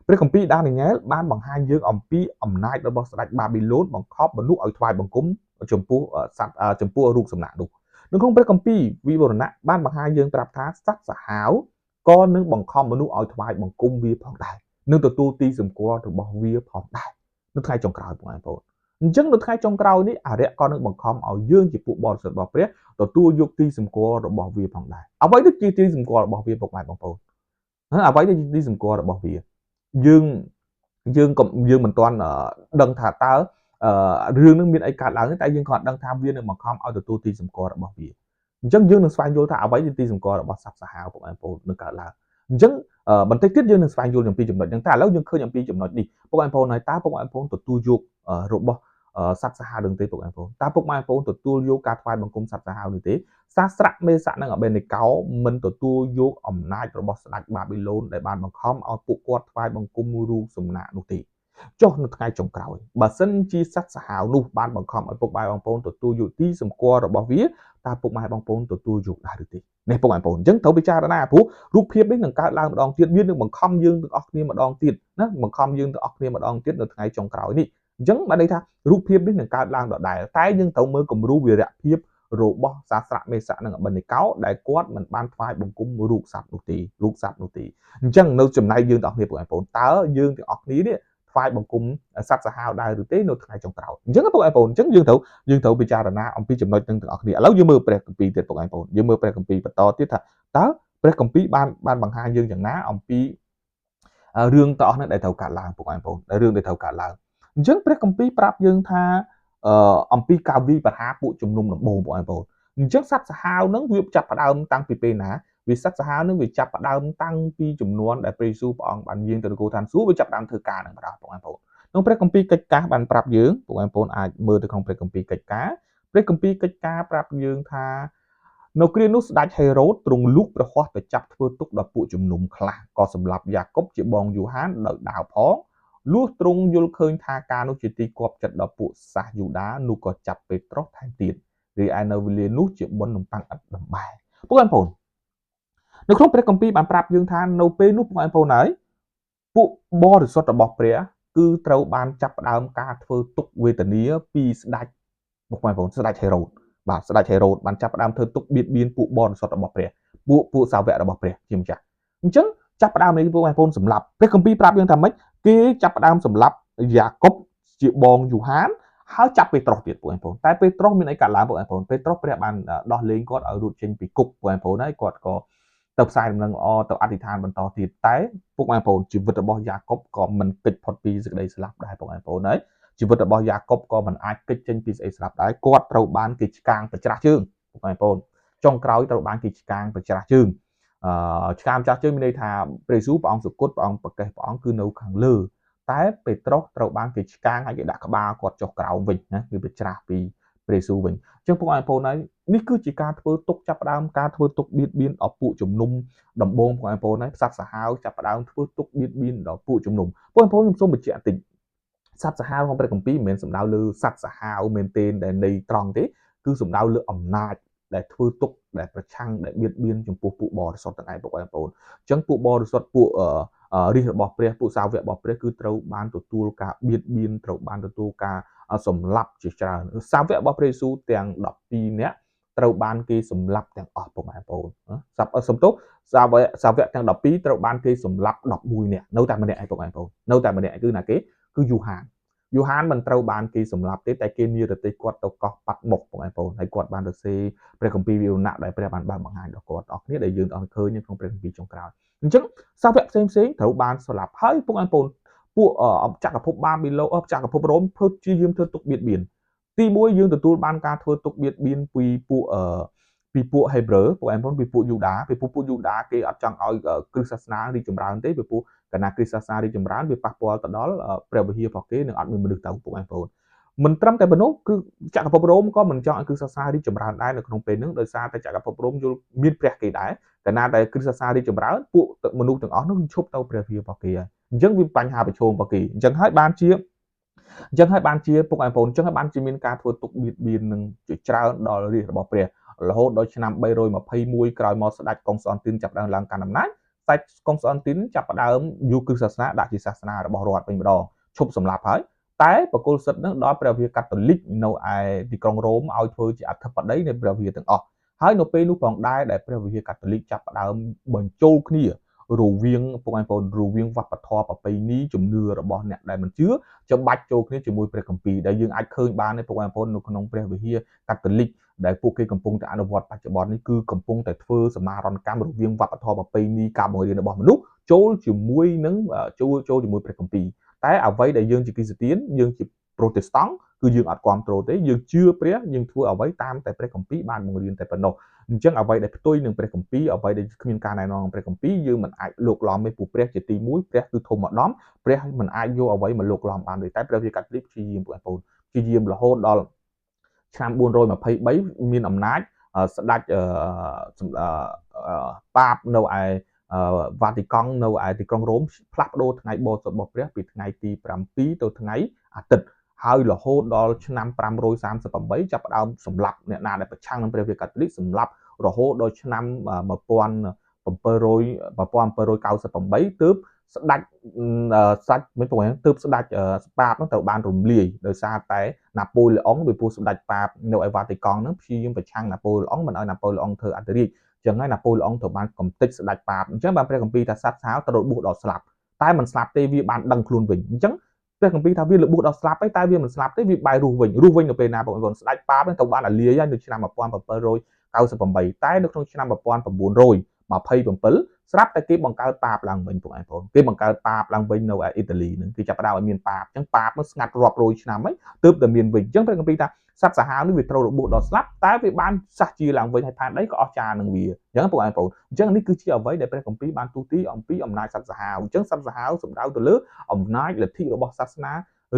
ព្រះគម្ពីរដានីយ៉ែលបានបង្ហាញយើងអំពីអំណាចរបស់ស្ដេចបាប៊ីឡូនបង្ខំមនុស្សឲ្យថ្វាយបង្គំចំពោះរូបសំណាកនោះនៅក្នុងព្រះគម្ពីរវិវរណៈបានបង្ហាញយើងប្រាប់ថាសត្វសាហាវក៏នឹងបង្ខំមនុស្សឲ្យថ្វាយបង្គំវាផងដែរនឹងទទួលទីសម្គាល់របស់វាផងដែរនៅថ្ងៃចុងក្រោយបងប្អូនអញ្ចឹងនៅថ្ងៃចុងក្រោយនេះអារក្សក៏នឹងបង្ខំឲ្យយើងជាពួកបរិសុទ្ធរបស់ព្រះទទួលយកទីសម្គាល់របស់វាផងដែរអ្វីទៅជាទីសម្គាល់របស់វាពុកម៉ែបងប្អូនអ្វីទៅជាទីសម្គាល់របស់វាយើងមិនទាន់ដឹងថាតើរឿងនឹងមានអីកើតឡើងតែយើងគាត់ដឹងថាវានឹងបង្ខំឲ្យទទួលទីសម្គាល់របស់វាអញ្ចឹងយើងនឹងស្វែងយល់ថាអ្វីជាទីសម្គាល់របស់សត្វសាហាវពុកម៉ែបងប្អូននឹងកើតឡើងអញ្ចឹងបន្តិចទៀតយើងនឹងស្វែងយល់អំពីចំណុចហ្នឹងតែឥឡូវយើងឃើញអំពីចំណុចនេះពុកម៉ែបងប្អូនហើយតើពុកម៉ែបងប្អូនទទួលយករបស់សត្វសាហាវនឹងទេពុកម៉ែបងប្អូនតើពុកម៉ែបងប្អូនទទួលយកការថ្វាយបង្គំសត្វសាហាវនេះទេសាស្រៈមេសៈនិងអាបេនេកោមិនទទួលយកអំណាចរបស់ស្ដេចបាប៊ីឡូនដែលបានបង្ខំឲ្យពួកគាត់ថ្វាយបង្គំរូបសំណាកនោះទេចុះនៅថ្ងៃចុងក្រោយបើសិនជាសត្វសាហាវនោះបានបង្ខំឲ្យពុកម៉ែបងប្អូនទទួលយកទីសម្គាល់របស់វាតើពុកម៉ែបងប្អូនទទួលយកដែរឬទេនេះពុកម៉ែបងប្អូនអញ្ចឹងត្រូវពិចារណាព្រោះរូបភាពនេះនឹងកើតឡើងម្ដងទៀតវានឹងបង្ខំយើងទាំងអស់គ្នាម្ដងទៀតណាបង្ខំយើងទាំងអស់គ្នាម្ដងទៀតនៅថ្ងៃចុងក្រោយនេះអញ្ចឹងបានន័យថារូបភាពនេះនឹងកើតឡើងដដែលតែយើងត្រូវមើលគំរូវីរៈភាពរបស់សាស្រៈមេសៈនិងអាបេនេកោដែលគាត់មិនបានថ្វាយបង្គំរូបសត្វនោះទេអញ្ចឹងនៅចំណែកយើងទាំងអស់គ្នាបងប្អូនតើយើងទាំងអស់គ្នានេះថ្វាយបង្គំសត្វសាហាវដែរឬទេនៅថ្ងៃចុងក្រោយអញ្ចឹងបងប្អូនអញ្ចឹងយើងត្រូវពិចារណាអំពីចំណុចទាំងអស់គ្នាឥឡូវយើងមើលព្រះគម្ពីរទៀតបងប្អូនយើងមើលព្រះគម្ពីរបន្តទៀតថាតើព្រះគម្ពីរបានបង្ហាញយើងយ៉ាងណាអំពីរឿងទាំងអស់នេះដែលត្រូវកាត់ឡើងបងប្អូនរឿងដែលត្រូវកាត់ឡើងអញ្ចឹងព្រះគម្ពីរប្រាប់យើងថាអំពីការវាយប្រហារពួកជំនុំដំបូងបងប្អូនអញ្ចឹងសត្វសាហាវហ្នឹងវាចាប់ផ្ដើមតាំងពីពេលណាវាសត្វសាហាវហ្នឹងវាចាប់ផ្ដើមតាំងពីចំនួនដែលព្រះយេស៊ូវព្រះអង្គបានយាងទៅនគរឋានសួគ៌វាចាប់ផ្ដើមធ្វើការហ្នឹងបងប្អូនក្នុងព្រះគម្ពីរកិច្ចការបានប្រាប់យើងបងប្អូនអាចមើលទៅក្នុងព្រះគម្ពីរកិច្ចការប្រាប់យើងថានៅគ្រានោះស្ដេចហេរ៉ូតទ្រង់លូកព្រះហស្ថទៅចាប់ធ្វើទុកដល់ពួកជំនុំខ្លះក៏សម្លាប់យ៉ាកុបជាបងយូហានដោយដាវផង លុះទ្រង់យល់ឃើញថាការនោះជាទីគាប់ចិត្តដល់ពួកសាសយូដានោះក៏ចាប់ពេត្រុសថែមទៀតរីឯនៅវេលានោះជាបុណ្យនំប៉័ងឥតដំបែពួកបងប្អូននៅក្នុងព្រះគម្ពីរបានប្រាប់យើងថានៅពេលនោះបងប្អូនហើយពួកបរិសុទ្ធរបស់ព្រះគឺត្រូវបានចាប់ផ្ដើមការធ្វើទុក្ខវេទនាពីស្ដេចបងប្អូនស្ដេចហេរ៉ូតបាទស្ដេចហេរ៉ូតបានចាប់ផ្ដើមធ្វើទុក្ខបៀតបៀនពួកបរិសុទ្ធរបស់ព្រះពួកសាវករបស់ព្រះជាម្ចាស់អញ្ចឹងចាប់ផ្ដើមនេះពួកបងប្អូនសម្លាប់ព្រះគម្ពីរប្រាប់យើងថាម៉េចគេចាប់ផ្ដើមសម្លាប់យ៉ាកុបជាបងយូហានហើយចាប់ពេត្រុសទៀតបងប្អូនតែពេត្រុសមានអីកាត់ឡើងបងប្អូនពេត្រុសព្រះបានដោះលែងគាត់ឲ្យរួចចេញពីគុកបងប្អូនហើយគាត់ក៏ទៅផ្សាយដំណឹងល្អទៅអធិដ្ឋានបន្តទៀតតែពួកបងប្អូនជីវិតរបស់យ៉ាកុបក៏មិនគេចផុតពីសេចក្តីស្លាប់ដែរបងប្អូនហើយជីវិតរបស់យ៉ាកុបក៏មិនអាចគេចចេញពីស្អីស្លាប់ដែរគាត់ត្រូវបានគេឆ្កាងប្រច្រាស់ជើងបងប្អូនចុងក្រោយត្រូវបានគេឆ្កាងប្រច្រាស់ជើងឆ្កាងប្រច្រាស់ជើងមានន័យថាព្រះយេស៊ូវព្រះអង្គសុគតព្រះអង្គប្រកេះព្រះអង្គគឺនៅខាងលើតែពេត្រុសត្រូវបានគេឆ្កាងហើយគេដាក់ក្បាលគាត់ចុះក្រោមវិញណាគឺប្រច្រាស់ពីព្រះយេស៊ូវវិញអញ្ចឹងបងប្អូនហើយនេះគឺជាការធ្វើទុកចាប់ផ្ដើមការធ្វើទុកបៀតបៀនដល់ពួកជំនុំដំបងបងប្អូនហើយផ្សត្វសាហាវចាប់ផ្ដើមធ្វើទុកបៀតបៀនដល់ពួកជំនុំបងប្អូនខ្ញុំសូមបញ្ជាក់តិចសត្វសាហាវក្នុងព្រះគម្ពីរមិនមែនសំដៅលើសត្វសាហាវមែនទេដែលនៃត្រង់ទេគឺសំដៅលើអំណាចដែលធ្វើទុកដែលប្រឆាំងដែលបៀតបៀនចំពោះពួកបរិសុទ្ធទាំងឯងបងប្អូនអញ្ចឹងពួកបរិសុទ្ធពួករាជរបស់ព្រះពួកសាវករបស់ព្រះគឺត្រូវបានទទួលការបៀតបៀនត្រូវបានទទួលការសម្លាប់ជាច្រើនសាវករបស់ព្រះយេស៊ូវទាំង12នាក់ត្រូវបានគេសម្លាប់ទាំងអស់បងប្អូនសំទោសសាវកទាំង12ត្រូវបានគេសម្លាប់11នាក់នៅតែម្នាក់ឯងបងប្អូននៅតែម្នាក់គឺណាគេគឺយូហានមិនត្រូវបានគេសម្លាប់ទេតែគេនិរទេសគាត់ទៅកោះប៉ាត់មុខបងប្អូនហើយគាត់បានទៅសេព្រះគម្ពីរវិវរណៈដែលព្រះបានបើកបង្ហាញដល់គាត់អស់គ្នាដែលយើងអត់ឃើញក្នុងព្រះគម្ពីរចុងក្រោយអញ្ចឹងសាវកផ្សេងត្រូវបានស្លាប់ហើយបងប្អូនពួកចក្រភពបាប៊ីឡូចក្រភពរ៉ូមធ្វើជាយាមធ្វើទុកបៀតបៀនទី1យើងទទួលបានការធ្វើទុកបៀតបៀនពីពួកហេប្រឺបងប្អូនពីពួកយូដាពីពួកយូដាគេអត់ចង់ឲ្យគ្រិស្តសាសនារីកចម្រើនទេពីពួកកាលណាគ្រិស្តសាសនារីកចម្រើនវាប៉ះពាល់ទៅដល់ព្រះវិហាររបស់គេនឹងអត់មានមនុស្សទៅបងប្អូនមិនត្រឹមតែប៉ុណ្ណោះគឺចក្រភពរ៉ូមក៏មិនចង់ឲ្យគ្រិស្តសាសនារីកចម្រើនដែរនៅក្នុងពេលហ្នឹងដោយសារតែចក្រភពរ៉ូមយល់មានព្រះគេដែរកាលណាតែគ្រិស្តសាសនារីកចម្រើនពួកមនុស្សទាំងអស់នោះឈប់ទៅព្រះវិហាររបស់គេហើយអញ្ចឹងវាបញ្ហាប្រឈមរបស់គេអញ្ចឹងហើយបានជាពុកឯងបងអញ្ចឹងហើយបានជាមានការធ្វើទុកបៀតបៀននឹងជាច្រើនដល់រាជរបស់ព្រះរហូតដល់ឆ្នាំ321ក្រោយមកស្ដេចកុងស្អនទីនចាប់ដើមឡើងកាន់អំណាចស្ដេចកុងស្អនទីនចាប់ផ្ដើមយកគ្រឹះសាសនាដាក់ជាសាសនារបស់រដ្ឋវិញម្ដងឈប់សម្លាប់ហើយតែបកុលសិទ្ធិនឹងដល់ព្រះវិហារកាតូលិកនៅឯទីក្រុងរ៉ូមឲ្យធ្វើជាអធិបតីនៃព្រះវិហារទាំងអស់ហើយនៅពេលនោះផងដែរដែលព្រះវិហារកាតូលិកចាប់ផ្ដើមបញ្ចូលគ្នារវាងពុកឯងបងរវាងវប្បធម៌ប្រពៃណីជំនឿរបស់អ្នកដែលមិនជឿចាំបាច់ចូលគ្នាជាមួយព្រះគម្ពីរដែលយើងអាចឃើញបានទេពុកឯងបងនៅក្នុងព្រះវិហារកាតូលិកដែលពួកគេកំពុងតែអនុវត្តបច្ចុប្បន្ននេះគឺកំពុងតែធ្វើសមារណកម្មរវាងវប្បធម៌ប្រពៃណីការបង្រៀនរបស់មនុស្សចូលជាមួយនឹងចូលជាមួយព្រះគម្ពីរតែអ្វីដែលយើងជាគ្រីស្ទានយើងជាប្រូតេស្តង់គឺយើងអត់គ្រប់គ្រងទេយើងជឿព្រះយើងធ្វើអ្វីតាមតែព្រះគម្ពីរបានបង្រៀនតែប៉ុណ្ណោះអញ្ចឹងអ្វីដែលផ្ទុយនឹងព្រះគម្ពីរអ្វីដែលគ្មានការណែនាំព្រះគម្ពីរយើងមិនអាចលោកឡំទេព្រោះព្រះជាទី1ព្រះគឺធំម្ដងព្រះមិនអាចយកអ្វីមកលោកឡំបានទេតែព្រះវិហារកាតូលិកព្យាយាមបងប្អូនព្យាយាមរហូតដល់ឆ្នាំ423មានអំណាចស្ដេចប៉ាបនៅឯវ៉ាទីកង់នៅឯទីក្រុងរ៉ូមផ្លាស់ប្ដូរថ្ងៃបូជិរបស់ព្រះពីថ្ងៃទី7ទៅថ្ងៃអាទិត្យហើយរហូតដល់ឆ្នាំ538ចាប់ផ្ដើមសម្លាប់អ្នកណាដែលប្រឆាំងនឹងព្រះវិហារកាតូលិកសម្លាប់រហូតដល់ឆ្នាំ1798ទើបស្ដេចមិនប្រហែលទើបស្ដេចប៉ាបនោះត្រូវបានរំលាយដោយសារតែណាប៉ូលេអុងពីព្រោះស្ដេចប៉ាបនៅឯវ៉ាទីកង់ហ្នឹងព្យាយាមប្រឆាំងណាប៉ូលេអុងមិនឲ្យណាប៉ូលេអុងធ្វើអធិរាជចឹងហើយណាប៉ូលេអុងត្រូវបានកំទេចស្ដេចប៉ាបអញ្ចឹងបានព្រះគម្ពីរថាសត្វសាវត្រូវរបួសដល់ស្លាប់តែមិនស្លាប់ទេវាបានដឹងខ្លួនវិញអញ្ចឹងព្រះគម្ពីរថាវារបួសដល់ស្លាប់ហើយតែវាមិនស្លាប់ទេវាបែររស់វិញនៅពេលណាបងប្អូនស្ដេចប៉ាបហ្នឹងត្រូវបានអាលាយហើយនៅឆ្នាំ1798តែនៅក្នុងឆ្នាំ1927ស្រាប់តែគេបង្កើតប៉ាបឡើងវិញបងប្អូនគេបង្កើតប៉ាបឡើងវិញនៅឯអ៊ីតាលីហ្នឹងគេចាប់ផ្ដើមឲ្យមានប៉ាបអញ្ចឹងប៉ាបនោះស្ងាត់រាប់រយឆ្នាំហើយទើបតែមានវិញអញ្ចឹងព្រះគម្ពីរថាសត្វសាហាវនេះវាត្រូវរបួសដល់ស្លាប់តែវាបានសះជាឡើងវិញហើយផែនដីក៏អស្ចារ្យនឹងវាអញ្ចឹងបងប្អូនអញ្ចឹងនេះគឺជាអ្វីដែលព្រះគម្ពីរបានទូទីអំពីអំណាចសត្វសាហាវអញ្ចឹងសត្វសាហាវសំដៅទៅលើអំណាចលទ្ធិរបស់សាសនា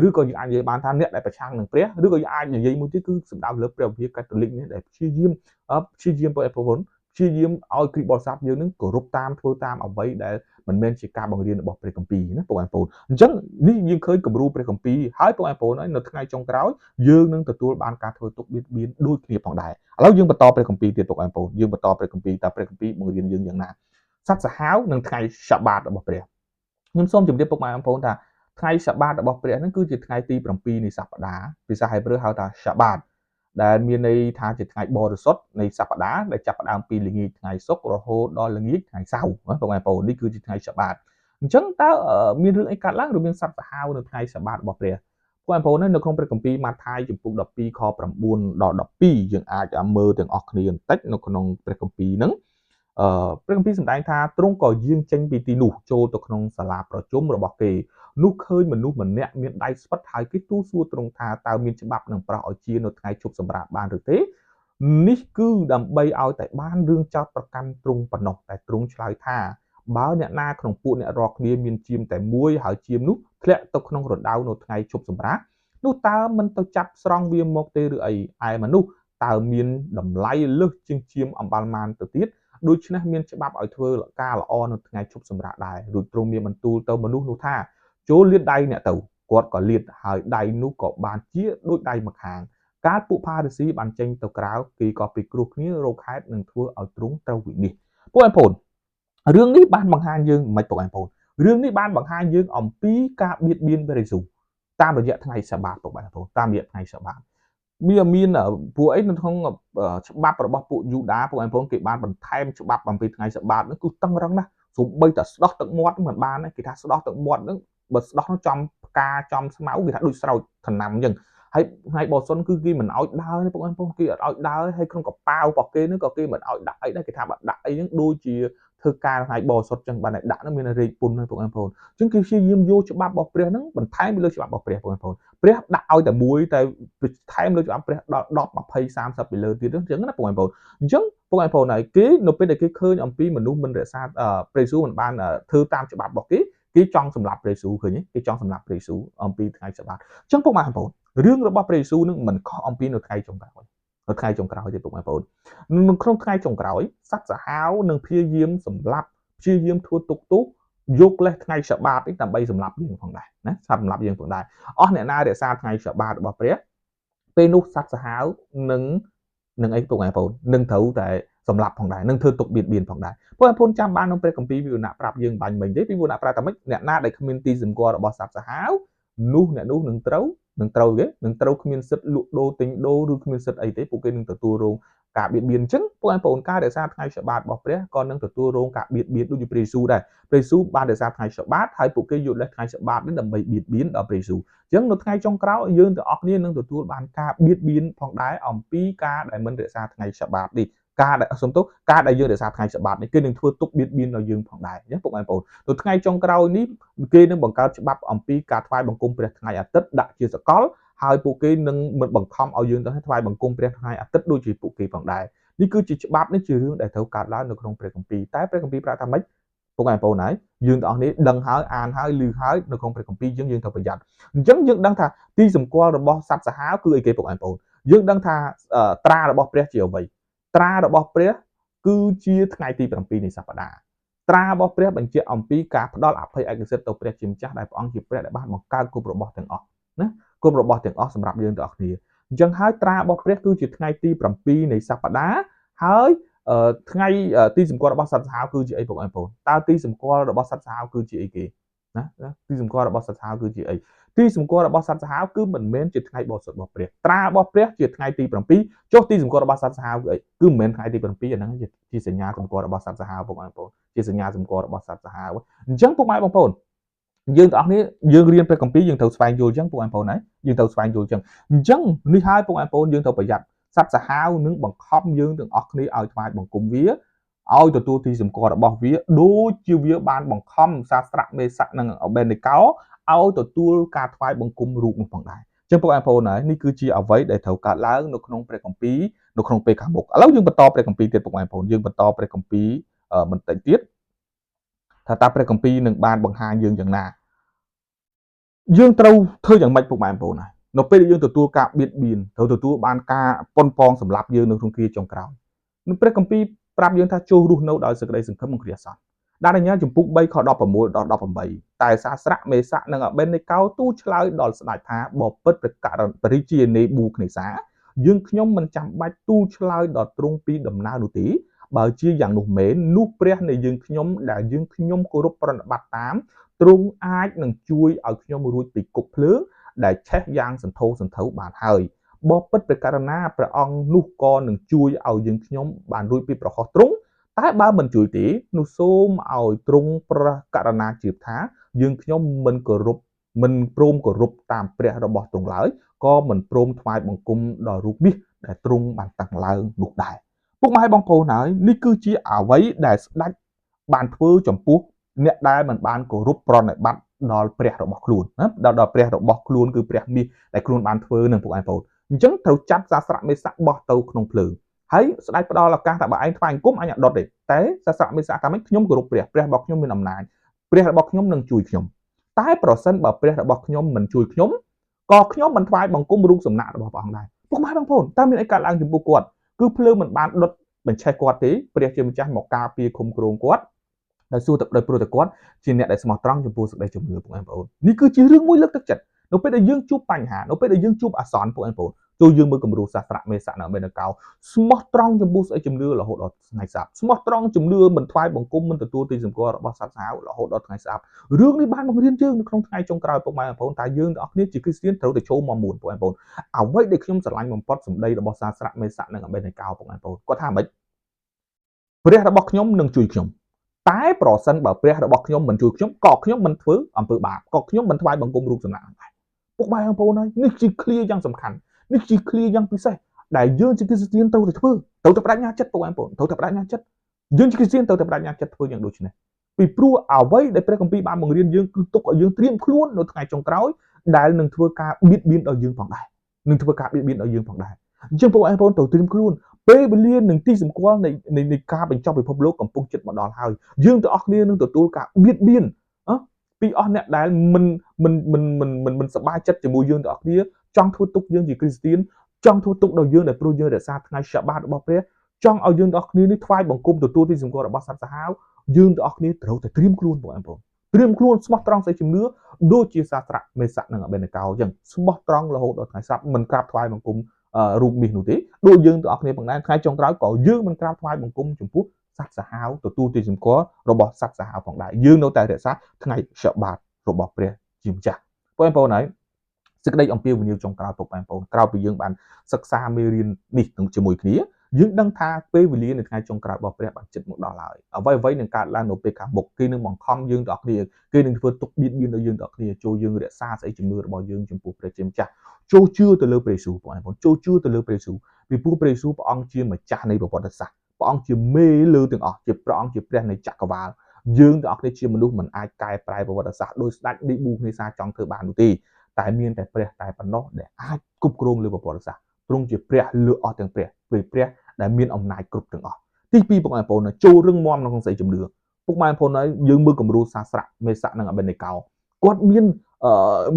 ឬក៏យើងអាចនិយាយបានថាអ្នកដែលប្រឆាំងនឹងព្រះឬក៏យើងអាចនិយាយមួយទៀតគឺសំដៅលើព្រះវិហារកាតូលិកនេះដែលព្យាយាមបងប្អូន ព្យាយាមឲ្យគ្រីស្ទបរិស័ទយើងនឹងគោរពតាមធ្វើតាមអ្វីដែលមិនមែនជាការបង្រៀនរបស់ព្រះគម្ពីរណាបងប្អូនអញ្ចឹងនេះយើងឃើញគំរូព្រះគម្ពីរហើយបងប្អូនហើយនៅថ្ងៃចុងក្រោយយើងនឹងទទួលបានការធ្វើទុកបៀតបៀនដូចគ្នាផងដែរឥឡូវយើងបន្តព្រះគម្ពីរទៀតបងប្អូនយើងបន្តព្រះគម្ពីរតើព្រះគម្ពីរបង្រៀនយើងយ៉ាងណាសត្វសាហាវនិងថ្ងៃសាបាតរបស់ព្រះខ្ញុំសូមជម្រាបពុកម៉ែបងប្អូនថាថ្ងៃសាបាតរបស់ព្រះហ្នឹងគឺជាថ្ងៃទី7នៃសប្តាហ៍ភាសាហេប្រឺហៅថាសាបាតដែលមានន័យថាជាថ្ងៃបរិសុទ្ធនៃសប្តាហ៍ដែលចាប់ផ្ដើមពីល្ងាចថ្ងៃសុក្ររហូតដល់ល្ងាចថ្ងៃសៅរ៍បងប្អូននេះគឺជាថ្ងៃសាបាតអញ្ចឹងតើមានរឿងអីកើតឡើងរវាងសត្វសាហាវនៅថ្ងៃសាបាតរបស់ព្រះបងប្អូននៅក្នុងព្រះគម្ពីរម៉ាថាយជំពូក12ខ9ដល់12យើងអាចមើលទាំងអស់គ្នាបន្តិចនៅក្នុងព្រះគម្ពីរហ្នឹងព្រះគម្ពីរសម្ដែងថាទ្រង់ក៏យាងចេញពីទីនោះចូលទៅក្នុងសាលាប្រជុំរបស់គេនោះឃើញមនុស្សម្នាក់មានដៃស្វិតហើយគេទូលសួរទ្រង់ថាតើមានច្បាប់នឹងប្រោសឲ្យជានៅថ្ងៃជប់សម្រាប់បានឬទេនេះគឺដើម្បីឲ្យតែបានរឿងចោទប្រកាន់ទ្រង់ប៉ុណ្ណោះតែទ្រង់ឆ្លើយថាបើអ្នកណាក្នុងពួកអ្នករាល់គ្នាមានជាមតែមួយហើយជាមនោះធ្លាក់ទៅក្នុងរណ្ដៅនៅថ្ងៃជប់សម្រាប់នោះតើមិនទៅចាប់ស្រង់វាមកទេឬអីឯមនុស្សតើមានតម្លៃលើសជាងជាមអំបលម៉ានទៅទៀតដូច្នេះមានច្បាប់ឲ្យធ្វើការល្អនៅថ្ងៃជប់សម្រាប់ដែររួចទ្រង់មានបន្ទូលទៅមនុស្សនោះថាចូលលាតដៃអ្នកទៅគាត់ក៏លាតហើយដៃនោះក៏បានជាដូចដៃម្ខាងកាលពួកផារីស៊ីបានចេញទៅក្រៅគេក៏ពិគ្រោះគ្នារកហេតុនឹងធ្វើឲ្យទ្រង់ត្រូវវិនិច្ឆ័យពួកបងប្អូនរឿងនេះបានបង្ហាញយើងមិនបងប្អូនរឿងនេះបានបង្ហាញយើងអំពីការបៀតបៀនព្រះយេស៊ូវតាមរយៈថ្ងៃសាបាតបងប្អូនតាមរយៈថ្ងៃសាបាតវាមានពួកអីនៅក្នុងច្បាប់របស់ពួកយូដាពួកបងប្អូនគេបានបន្ថែមច្បាប់អំពីថ្ងៃសាបាតហ្នឹងគឺតឹងរឹងណាស់សូម្បីតែស្ដោះទឹកមាត់មិនបានគេថាស្ដោះទឹកមាត់ហ្នឹងបើស្ដោះចំផ្កាចំស្មៅគេថាដូចស្រោចថ្នាំអញ្ចឹងហើយថ្ងៃបោះសុនគឺគេមិនអោយដើរទេបងប្អូនគេអត់អោយដើរហើយក្នុងកប៉ាវរបស់គេហ្នឹងក៏គេមិនអោយដាក់អីដែរគេថាបើដាក់អីហ្នឹងដូចជាធ្វើការថ្ងៃបោះសុនអញ្ចឹងបានតែដាក់ហ្នឹងមានរែកពុនហ្នឹងបងប្អូនអញ្ចឹងគេព្យាយាមយកច្បាប់របស់ព្រះហ្នឹងបន្ថែមលើច្បាប់របស់ព្រះបងប្អូនព្រះដាក់ឲ្យតែមួយតែថែមលើច្បាប់ព្រះដល់10 20 30ពីលើទៀតអញ្ចឹងណាបងប្អូនអញ្ចឹងបងប្អូនហើយគេនៅពេលដែលគេឃើញអំពីមនុស្សមិនរក្សាព្រះយេស៊ូវមិនបានធ្វើតាមច្បាប់របស់គេចង់សម្លាប់ព្រះយេស៊ូវឃើញទេគេចង់សម្លាប់ព្រះយេស៊ូវអំពីថ្ងៃសាបាតអញ្ចឹងបងប្អូនរឿងរបស់ព្រះយេស៊ូវនឹងមិនខុសអំពីនៅថ្ងៃចុងក្រោយនៅថ្ងៃចុងក្រោយទេបងប្អូននៅក្នុងថ្ងៃចុងក្រោយសត្វសាហាវនឹងព្យាយាមសម្លាប់ព្យាយាមធ្វើទុកទោសយកលេសថ្ងៃសាបាតនេះដើម្បីសម្លាប់យើងផងដែរណាសម្លាប់យើងផងដែរអស់អ្នកណារក្សាថ្ងៃសាបាតរបស់ព្រះពេលនោះសត្វសាហាវនឹងអីបងប្អូននឹងត្រូវតែសម្លាប់ផងដែរនឹងធ្វើទុកបៀតបៀនផងដែរបងប្អូនចាំបានក្នុងព្រះគម្ពីរវិវរណៈប្រាប់យើងបាញ់មិញទេវិវរណៈប្រាប់ថាម៉េចអ្នកណាដែលគ្មានទីសម្គាល់របស់សត្វសាហាវនោះអ្នកនោះនឹងត្រូវគ្មានសិទ្ធិលក់ដូរទិញដូរឬគ្មានសិទ្ធិអីទេពួកគេនឹងទទួលរងការបៀតបៀនអញ្ចឹងបងប្អូនការរក្សាថ្ងៃសាបាតរបស់ព្រះក៏នឹងទទួលរងការបៀតបៀនដូចជាព្រះយេស៊ូវដែរព្រះយេស៊ូវបានរក្សាថ្ងៃសាបាតហើយពួកគេយកលេសថ្ងៃសាបាតនេះដើម្បីបៀតបៀនដល់ព្រះយេស៊ូវអញ្ចឹងនៅថ្ងៃចុងក្រោយយើងទាំងអស់គ្នានឹងទទួលបានការបៀតបៀនផងដែរអំពីការដែលមិនរក្សាថ្ងៃសាបាតនេះការដែលយើងរក្សាថ្ងៃសាបាតនេះគេនឹងធ្វើទុកបៀតបៀនដល់យើងផងដែរណាពុកបងប្អូននៅថ្ងៃចុងក្រោយនេះគេនឹងបង្កើតច្បាប់អំពីការថ្វាយបង្គំព្រះថ្ងៃអាទិត្យដាក់ជាសកលហើយពួកគេនឹងមិនបង្ខំឲ្យយើងទៅថ្វាយបង្គំព្រះថ្ងៃអាទិត្យដូចជាពួកគេផងដែរនេះគឺជាច្បាប់នេះជារឿងដែលត្រូវកើតឡើងនៅក្នុងព្រះគម្ពីរតែព្រះគម្ពីរប្រាប់ថាម៉េចពុកបងប្អូនហើយយើងទាំងអស់នេះដឹងហើយអានហើយឮហើយនៅក្នុងព្រះគម្ពីរយើងត្រូវប្រយ័ត្នអញ្ចឹងយើងដឹងថាទីសម្គាល់របស់សត្វសាហាវគឺអីគេពុកបងប្អូនយើងដឹងថាត្រារបស់ព្រះជាអ្វីត្រារបស់ព្រះគឺជាថ្ងៃទី7នៃសប្តាហ៍ត្រារបស់ព្រះបញ្ជាក់អំពីការផ្ដល់អភ័យឯកសិទ្ធិទៅព្រះជាម្ចាស់ដែលព្រះអង្គជាព្រះដែលបានបង្កើតគ្រប់របស់ទាំងអស់ណាគ្រប់របស់ទាំងអស់សម្រាប់យើងទាំងអស់គ្នាអញ្ចឹងហើយត្រារបស់ព្រះគឺជាថ្ងៃទី7នៃសប្តាហ៍ហើយថ្ងៃទីសម្គាល់របស់សត្វសាហាវគឺជាអីបងប្អូនតើទីសម្គាល់របស់សត្វសាហាវគឺជាអីគេណាទីសម្គាល់របស់សត្វសាហាវគឺជាអីទីសម្គាល់របស់សត្វសាហាវគឺមិនមែនជាថ្ងៃបរិសុទ្ធរបស់ព្រះត្រារបស់ព្រះជាថ្ងៃទី7ចុះទីសម្គាល់របស់សត្វសាហាវគឺអីគឺមិនមែនថ្ងៃទី7អាហ្នឹងជាសញ្ញាសម្គាល់របស់សត្វសាហាវបងប្អូនជាសញ្ញាសម្គាល់របស់សត្វសាហាវអញ្ចឹងពុកម៉ែបងប្អូនយើងទាំងអស់គ្នាយើងរៀនព្រះគម្ពីរយើងត្រូវស្វែងយល់អញ្ចឹងពុកបងប្អូនហើយយើងត្រូវស្វែងយល់អញ្ចឹងនេះហើយពុកបងប្អូនយើងត្រូវប្រយ័ត្នសត្វសាហាវនឹងបង្ខំយើងទាំងអស់គ្នាឲ្យថ្វាយបង្គំវាឲ្យទទួលទីសម្គាល់របស់វាដូចជាវាបានបង្ខំសាស្ត្រមេស័កនិងអបេនេកោឲ្យទទួលការថ្វាយបង្គំរូបនោះផងដែរអញ្ចឹងពុកបងប្អូនហើយនេះគឺជាអ្វីដែលត្រូវកើតឡើងនៅក្នុងព្រះគម្ពីរនៅក្នុងពេលខាងមុខឥឡូវយើងបន្តព្រះគម្ពីរទៀតពុកបងប្អូនយើងបន្តព្រះគម្ពីរបន្តិចទៀតថាតើព្រះគម្ពីរនឹងបានបង្ហាញយើងយ៉ាងណាយើងត្រូវធ្វើយ៉ាងម៉េចពុកបងប្អូនហើយនៅពេលដែលយើងទទួលការបៀតបៀនត្រូវទទួលបានការប៉ុនប៉ងសម្រាប់យើងនៅក្នុងគ្រាចុងក្រោយនៅព្រះគម្ពីរ ប្រាប់យើងថាចូលរស់នៅដោយសេចក្តីសង្ឃឹមនិងគ្រាអាសន្នដែលញ្ញាចំពុក3ខ16ដល់18តែសាស្រៈមេសៈនិងអបេនេកោទូលឆ្លើយដល់ស្ដេចថាបពិតព្រះករណបរិជានេប៊ូគ្នេសាយើងខ្ញុំមិនចាំបាច់ទូលឆ្លើយដល់ទ្រង់ពីដំណើរនោះទេបើជាយ៉ាងនោះមែននោះព្រះនៃយើងខ្ញុំដែលយើងខ្ញុំគោរពប្រណិប័តតាមទ្រង់អាចនឹងជួយឲ្យខ្ញុំរួចពីគុកភ្លើងដែលឆេះយ៉ាងសន្ធោសន្ធៅបានហើយបពិតព្រះករុណាព្រះអង្គនោះក៏នឹងជួយឲ្យយើងខ្ញុំបានរួចពីប្រហោះទ្រង់តែបើមិនជួយទេនោះសូមឲ្យទ្រង់ព្រះករុណាជ្រាបថាយើងខ្ញុំមិនព្រមគោរពតាមព្រះរបស់ទ្រង់ឡើយក៏មិនព្រមថ្វាយបង្គំដល់រូបមាសដែលទ្រង់បានតាំងឡើងនោះដែរពុកម៉ែបងប្អូនហើយនេះគឺជាអ្វីដែលស្ដេចបានធ្វើចំពោះអ្នកដែលមិនបានគោរពប្រណិប័តដល់ព្រះរបស់ខ្លួនណាដល់ព្រះរបស់ខ្លួនគឺព្រះមាសដែលខ្លួនបានធ្វើនឹងពុកឯងបងប្អូនអញ្ចឹងត្រូវចាប់សាស្រៈមេសៈបោះទៅក្នុងភ្លើងហើយស្ដេចផ្ដល់ឱកាសថាបើឯងថ្វាយអង្គមអញអត់ដុតទេតែសាស្រៈមេសៈថាម៉េចខ្ញុំគោរពព្រះរបស់ខ្ញុំមានអំណាចព្រះរបស់ខ្ញុំនឹងជួយខ្ញុំតែប្រសិនបើព្រះរបស់ខ្ញុំមិនជួយខ្ញុំក៏ខ្ញុំមិនថ្វាយបង្គំរូបសំណាករបស់ព្រះអង្គដែរពុកម៉ែបងប្អូនតើមានអីកើតឡើងចំពោះគាត់គឺភ្លើងមិនបានដុតបញ្ឆេះគាត់ទេព្រះជាម្ចាស់មកការពារឃុំគ្រងគាត់ដោយសួរទៅដោយព្រោះតែគាត់ជាអ្នកដែលស្មោះត្រង់ចំពោះសេចក្តីជំនឿបងប្អូននេះគឺជារឿងមួយលើកទឹកចិត្តនៅពេលដែលយើងជួបបញ្ហានៅពេលដែលយើងជួបអាសន្នបងប្អូនចូលយើងមើលគំរូសាស្ត្រមេសៈនៅអមេរិកស្មោះត្រង់ចំពោះស្អីជំនឿរហូតដល់ថ្ងៃស្អប់ស្មោះត្រង់ជំនឿមិនថ្វាយបង្គំមិនទទួលទីសម្គាល់របស់សត្វសាហាវរហូតដល់ថ្ងៃស្អប់រឿងនេះបានបង្រៀនយើងនៅក្នុងថ្ងៃចុងក្រោយពុកម៉ែបងប្អូនតែយើងទាំងអស់គ្នាជាគ្រីស្ទានត្រូវតែចូលមកមួនបងប្អូនអ្វីដែលខ្ញុំស្រឡាញ់បំផុតសម្ដីរបស់សាស្ត្រមេសៈនិងអមេរិកបងប្អូនគាត់ថាម៉េចព្រះរបស់ខ្ញុំនឹងជួយខ្ញុំតែប្រសិនបើព្រះរបស់ខ្ញុំមិនជួយខ្ញុំក៏ខ្ញុំមិនធ្វើអំពើបាបក៏ខ្ញុំមិនថ្វាយបង្គំរូបសំណាកដែរពុកម៉ែបងប្អូនហើយនេះជាឃ្លាយ៉ាងសំខាន់នេះជាឃ្លាយ៉ាងពិសេសដែលយើងជាគ្រីស្ទានត្រូវតែធ្វើត្រូវតែបដិញ្ញាចិត្តពុកម៉ែបងប្អូនត្រូវតែបដិញ្ញាចិត្តយើងជាគ្រីស្ទានត្រូវតែបដិញ្ញាចិត្តធ្វើយ៉ាងដូចនេះពីព្រោះអ្វីដែលព្រះគម្ពីរបានបង្រៀនយើងគឺទុកឲ្យយើងត្រៀមខ្លួននៅថ្ងៃចុងក្រោយដែលនឹងធ្វើការបៀតបៀនដល់យើងផងដែរនឹងធ្វើការបៀតបៀនដល់យើងផងដែរអញ្ចឹងពុកម៉ែបងប្អូនត្រូវត្រៀមខ្លួនពេលវេលានឹងទីសម្គាល់នៃការបញ្ចប់ពិភពលោកកំពុងជិតមកដល់ហើយយើងទាំងអស់គ្នានឹងទទួលការបៀតបៀនពីអស់អ្នកដែលមិនសប្បាយចិត្តជាមួយយើងទាំងអស់គ្នាចង់ធ្វើទុកយើងជាគ្រីស្ទានចង់ធ្វើទុកដល់យើងដែលព្រោះយើងរក្សាថ្ងៃសាបាតរបស់ព្រះចង់ឲ្យយើងទាំងអស់គ្នានេះថ្វាយបង្គំទទួលទីសម្គាល់របស់សត្វសាហាវយើងទាំងអស់គ្នាត្រូវតែត្រៀមខ្លួនបងប្អូនត្រៀមខ្លួនស្មោះត្រង់ស្អីជំនឿដូចជាសាស្ត្រមេសៈនិងអបេនេកោអញ្ចឹងស្មោះត្រង់រហូតដល់ថ្ងៃស្លាប់មិនក្រាបថ្វាយបង្គំរូបមាសនោះទេដូចយើងទាំងអស់គ្នាផងដែរថ្ងៃចុងក្រោយក៏យើងមិនក្រាបថ្វាយបង្គំចំពោះសត្វសាហាវទទួលទីសម្គាល់របស់សត្វសាហាវផងដែរយើងនៅតែរក្សាថ្ងៃសាបាតរបស់ព្រះជាម្ចាស់បងប្អូនហើយសេចក្តីអំពាវនាវចុងក្រោយពុកបងប្អូនក្រោយពីយើងបានសិក្សាមេរៀននេះជាមួយគ្នាយើងដឹងថាពេលវេលានៅថ្ងៃចុងក្រោយរបស់ព្រះបានជិតមកដល់ហើយអ្វីនឹងកើតឡើងនៅពេលខាងមុខគេនឹងបង្ខំយើងទាំងអស់គ្នាគេនឹងធ្វើទុកបៀតបៀនដល់យើងទាំងអស់គ្នាចូលយើងរក្សាស្អីជំនឿរបស់យើងចំពោះព្រះជាម្ចាស់ចូលជឿទៅលើព្រះយេស៊ូវបងប្អូនចូលជឿទៅលើព្រះយេស៊ូវពីព្រោះព្រះយេស៊ូវព្រះអង្គជាម្ចាស់នៃប្រវត្តិសាស្ត្រព្រះអង្គជាមេលើទាំងអស់ជាព្រះអង្គជាព្រះនៃចក្រវាឡយើងទាំងអស់គ្នាជាមនុស្សមិនអាចកែប្រែប្រវត្តិសាស្ត្រដោយស្ដេចនីប៊ូខនេសាចង់ធ្វើបាននោះទេតែមានតែព្រះតែប៉ុណ្ណោះដែលអាចគ្រប់គ្រងលើប្រវត្តិសាស្ត្រទ្រង់ជាព្រះលើអស់ទាំងព្រះព្រះដែលមានអំណាចគ្រប់ទាំងអស់ទី2ពុកម៉ែបងប្អូនចូលរឹងមាំក្នុងសេចក្តីជំនឿពុកម៉ែបងប្អូនហើយយើងមើលគំរូសាស្ត្រមេសៈនិងអបេនេកោគាត់មាន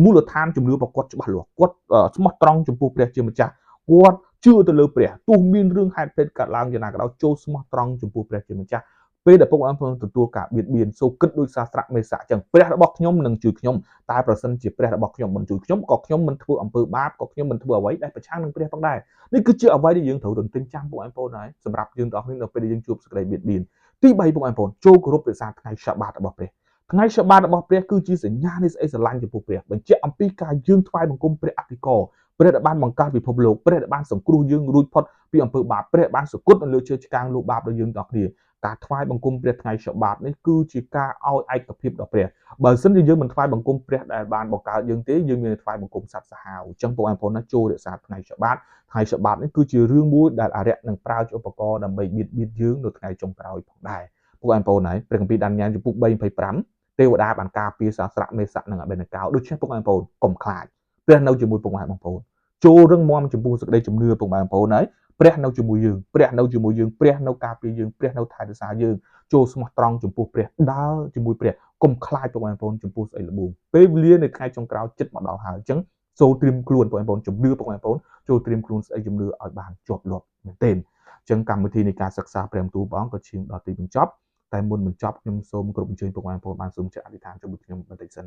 មូលដ្ឋានជំនឿរបស់គាត់ច្បាស់លាស់គាត់ស្មោះត្រង់ចំពោះព្រះជាម្ចាស់គាត់ជឿទៅលើព្រះទោះមានរឿងហេតុភេទកើតឡើងយ៉ាងណាក៏ដោយចូលស្មោះត្រង់ចំពោះព្រះជាម្ចាស់ពេលដែលពុកម៉ែបងប្អូនទទួលការបៀតបៀនសូគិតដោយសាស្ត្រមេសៈអញ្ចឹងព្រះរបស់ខ្ញុំនឹងជួយខ្ញុំតែប្រសិនជាព្រះរបស់ខ្ញុំមិនជួយខ្ញុំក៏ខ្ញុំមិនធ្វើអំពើបាបក៏ខ្ញុំមិនធ្វើអ្វីដែលប្រឆាំងនឹងព្រះផងដែរនេះគឺជាអ្វីដែលយើងត្រូវទន្ទឹងចាំពុកបងប្អូនហើយសម្រាប់យើងទាំងអស់គ្នានៅពេលដែលយើងជួបសេចក្តីបៀតបៀនទី3ពុកបងប្អូនចូលគោរពរក្សាថ្ងៃសាបាតរបស់ព្រះថ្ងៃសាបាតរបស់ព្រះគឺជាសញ្ញានៃស្អីស្រឡាញ់ចំពោះព្រះបញ្ជាក់អំពីការយើងថ្វាយបង្គំព្រះអធិការព្រះដែលបានបង្កើតពិភពលោកព្រះដែលបានសង្គ្រោះយើងរួចផុតពីអំពើបាបព្រះបានសគត់នៅលើឈើឆ្កាងលោកបាបដល់យើងទាំងអស់គ្នាការថ្វាយបង្គំព្រះថ្ងៃសាបាតនេះគឺជាការឲ្យឯកភាពដល់ព្រះបើសិនជាយើងមិនថ្វាយបង្គំព្រះដែលបានបង្កើតយើងទេយើងមានតែថ្វាយបង្គំសត្វសាហាវអញ្ចឹងបងប្អូនណាចូលរក្សាថ្ងៃសាបាតថ្ងៃសាបាតនេះគឺជារឿងមួយដែលអរិយនឹងប្រើជាឧបករណ៍ដើម្បីបៀតបៀនយើងនៅថ្ងៃចុងក្រោយផងដែរពួកបងប្អូនហើយព្រះគម្ពីរដានីយ៉ែលជំពូក3:25ទេវតាបានការពារសាស្ត្រមេសៈនិងអបេនេកោដូច្នេះពួកបងប្អូនកុំខ្លាចព្រះនៅជាមួយពួកបងប្អូនចូលរឹងមាំចំពោះសេចក្តីជំនឿពួកបងប្អូនហើយព្រះនៅជាមួយយើងព្រះនៅជាមួយយើងព្រះនៅការពារយើងព្រះនៅថែរក្សាយើងចូលស្មោះត្រង់ចំពោះព្រះដើរជាមួយព្រះកុំខ្លាចបងប្អូនចំពោះស្អីល្បួងពេលវេលានៅថ្ងៃចុងក្រោយចិត្តមកដល់ហើយអញ្ចឹងចូលត្រៀមខ្លួនបងប្អូនជំនឿបងប្អូនចូលត្រៀមខ្លួនស្អីជំនឿឲ្យបានជាប់លាប់មែនទែន ចឹងកម្មវិធីនៃការសិក្សាព្រះបន្ទូលព្រះអង្គក៏ឈានដល់ទីបញ្ចប់តែមុនបញ្ចប់ខ្ញុំសូមគោរពអញ្ជើញពុកម៉ែបងប្អូនបានសូមចេះអធិដ្ឋានជាមួយខ្ញុំបន្តិចសិន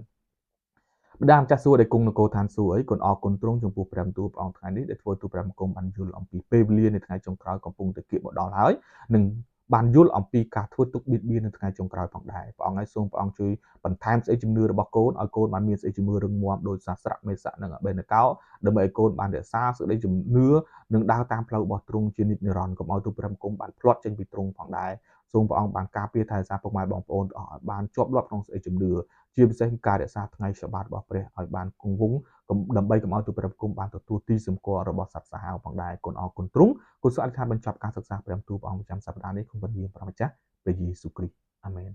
ម្ដាម្ចាស់សួគ៌ដែលគង់នគរឋានសួគ៌អីគុណអរគុណទ្រង់ចំពោះព្រះបន្ទូលព្រះអង្គថ្ងៃនេះដែលធ្វើទូព្រះបង្គំបានយល់អំពីពេលវេលានៅថ្ងៃចុងក្រោយកំពុងតែគៀបមកដល់ហើយនិងបានយល់អំពីការធ្វើទុកបៀតបៀននៅថ្ងៃចុងក្រោយផងដែរព្រះអង្គឲ្យសូមព្រះអង្គជួយបន្ថែមស្អីជំនឿរបស់កូនឲ្យកូនបានមានស្អីជំនឿរឹងមាំដោយសាស្រៈមេសៈនិងអបេនកោដើម្បីឲ្យកូនបានរក្សាសេចក្តីជំនឿនិងដើរតាមផ្លូវរបស់ទ្រង់ជានិច្ចនិរន្តរ៍កុំឲ្យទូព្រះបង្គំបានផ្លាត់ចេញពីទ្រង់ផងដែរសូមព្រះអង្គបានការពារថែរក្សាពុកម៉ែបងប្អូនអស់ឲ្យបានជាប់លាប់ក្នុងស្អីជំនឿជាពិសេសគឺការរក្សាថ្ងៃសបាតរបស់ព្រះឲ្យបានគង់វង្សដើម្បីកុំឲ្យទូព្រះបង្គំបានទទួលទីសម្គាល់របស់សត្វសាហាវផងដែរគុណអរគុណទ្រង់គុណសូមអធិដ្ឋានបញ្ចប់ការសិក្សាព្រះបន្ទូលព្រះអង្គប្រចាំសប្តាហ៍នេះក្នុងព្រះនាមព្រះម្ចាស់ព្រះយេស៊ូវគ្រីស្ទអាមែន